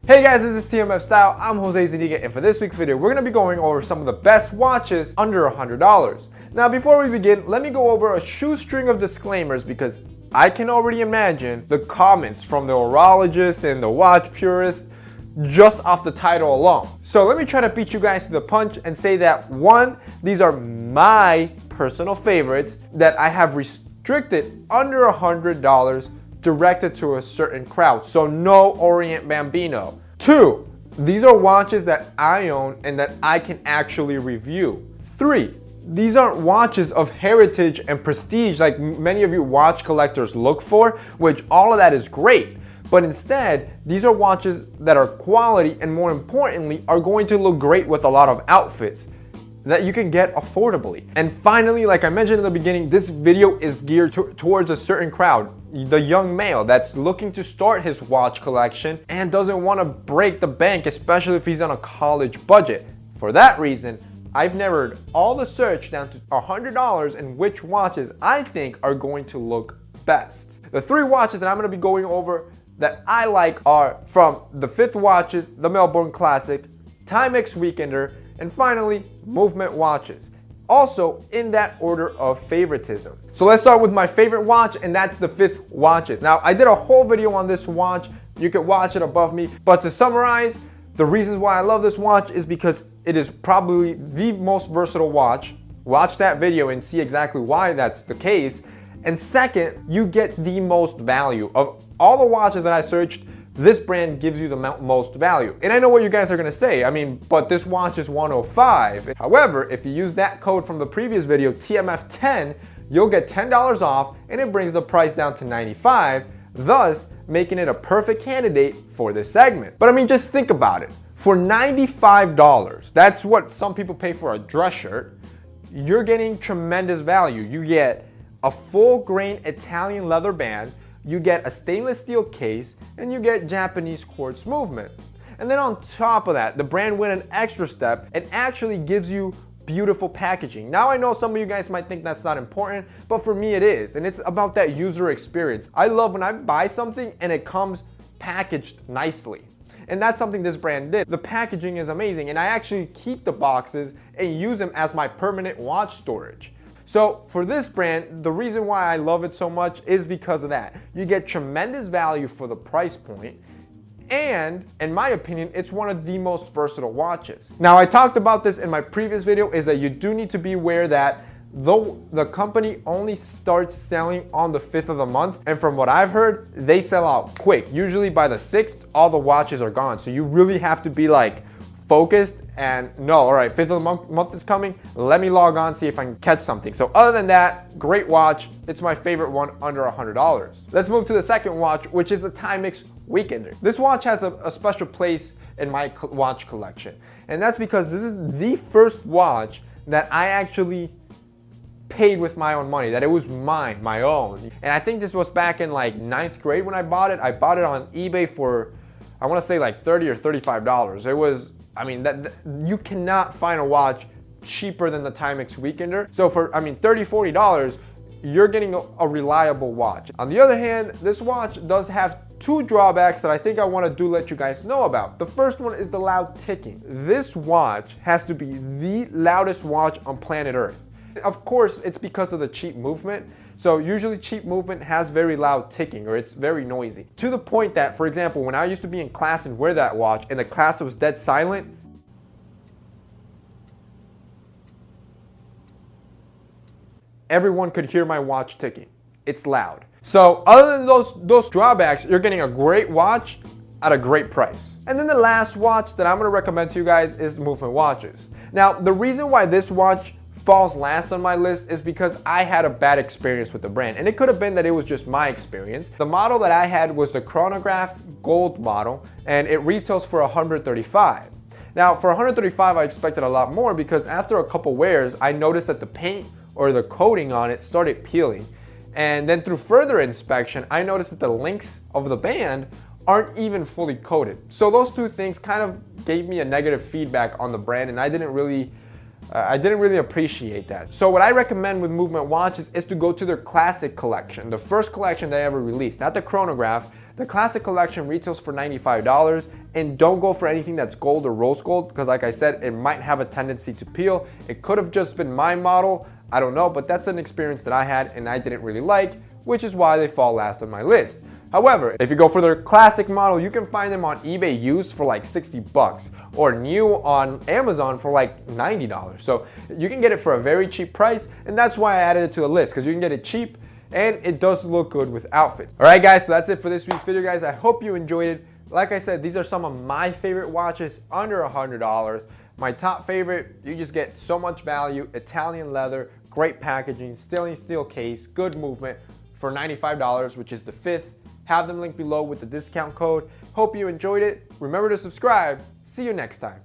Hey guys, this is TMF Style. I'm Jose Zuniga, and for this week's video, we're going to be going over some of the best watches under $100. Now, before we begin, let me go over a shoestring of disclaimers because I can already imagine the comments from the horologists and the watch purists just off the title alone. So let me try to beat you guys to the punch and say that one, these are my personal favorites that I have restricted under $100 directed to a certain crowd. So no Orient Bambino. Two, these are watches that I own and that I can actually review. Three, these aren't watches of heritage and prestige like many of you watch collectors look for, which all of that is great. But instead, these are watches that are quality and more importantly, are going to look great with a lot of outfits that you can get affordably. And finally, like I mentioned in the beginning, this video is geared towards a certain crowd, the young male that's looking to start his watch collection and doesn't want to break the bank, especially if he's on a college budget. For that reason, I've narrowed all the search down to $100 and which watches I think are going to look best. The three watches that I'm going to be going over that I like are from the Fifth Watches, the Melbourne Classic, Timex Weekender, and finally, Movement watches. Also in that order of favoritism. So let's start with my favorite watch, and that's the Fifth Watches. Now, I did a whole video on this watch. You can watch it above me. But to summarize, the reasons why I love this watch is because it is probably the most versatile watch. Watch that video and see exactly why that's the case. And second, you get the most value. Of all the watches that I searched, this brand gives you the most value. And I know what you guys are gonna say. I mean, but this watch is $105. However, if you use that code from the previous video, TMF10, you'll get $10 off and it brings the price down to $95, thus making it a perfect candidate for this segment. But I mean, just think about it. For $95, that's what some people pay for a dress shirt, you're getting tremendous value. You get a full grain Italian leather band, you get a stainless steel case, and you get Japanese quartz movement. And then on top of that, the brand went an extra step and actually gives you beautiful packaging. Now I know some of you guys might think that's not important, but for me it is, and it's about that user experience. I love when I buy something and it comes packaged nicely. And that's something this brand did. The packaging is amazing, and I actually keep the boxes and use them as my permanent watch storage. So for this brand, the reason why I love it so much is because of that. You get tremendous value for the price point, and in my opinion, it's one of the most versatile watches. Now, I talked about this in my previous video, is that you do need to be aware that though the company only starts selling on the 5th of the month, and from what I've heard, they sell out quick. Usually by the 6th, all the watches are gone. So you really have to be like focused and no, all right, 5th of the month is coming, let me log on, see if I can catch something. So other than that, great watch. It's my favorite one under $100. Let's move to the second watch, which is the Timex Weekender. This watch has a special place in my watch collection. And that's because this is the first watch that I actually paid with my own money, that it was mine, my own. And I think this was back in like 9th grade when I bought it. I bought it on eBay for, I wanna say like $30 or $35. It was, I mean, you cannot find a watch cheaper than the Timex Weekender. So for, I mean, $30, $40, you're getting a reliable watch. On the other hand, this watch does have two drawbacks that I think I want to let you guys know about. The first one is the loud ticking. This watch has to be the loudest watch on planet Earth. Of course, it's because of the cheap movement. So usually cheap movement has very loud ticking, or it's very noisy. To the point that, for example, when I used to be in class and wear that watch and the class was dead silent, everyone could hear my watch ticking. It's loud. So other than those drawbacks, you're getting a great watch at a great price. And then the last watch that I'm gonna recommend to you guys is Movement watches. Now, the reason why this watch falls last on my list is because I had a bad experience with the brand, and it could have been that it was just my experience. The model that I had was the Chronograph Gold model, and it retails for $135. Now, for $135, I expected a lot more because after a couple wears, I noticed that the paint or the coating on it started peeling. And then through further inspection, I noticed that the links of the band aren't even fully coated. So those two things kind of gave me a negative feedback on the brand, and I didn't really appreciate that. So what I recommend with Movement watches is to go to their classic collection, the first collection they ever released, not the Chronograph. The classic collection retails for $95, and don't go for anything that's gold or rose gold because like I said, it might have a tendency to peel. It could have just been my model, I don't know, but that's an experience that I had and I didn't really like, which is why they fall last on my list. However, if you go for their classic model, you can find them on eBay used for like 60 bucks or new on Amazon for like $90. So you can get it for a very cheap price, and that's why I added it to the list, because you can get it cheap and it does look good with outfits. All right guys, so that's it for this week's video guys. I hope you enjoyed it. Like I said, these are some of my favorite watches under $100. My top favorite, you just get so much value, Italian leather, great packaging, stainless steel case, good movement for $95, which is the fifth. Have them linked below with the discount code. Hope you enjoyed it. Remember to subscribe. See you next time.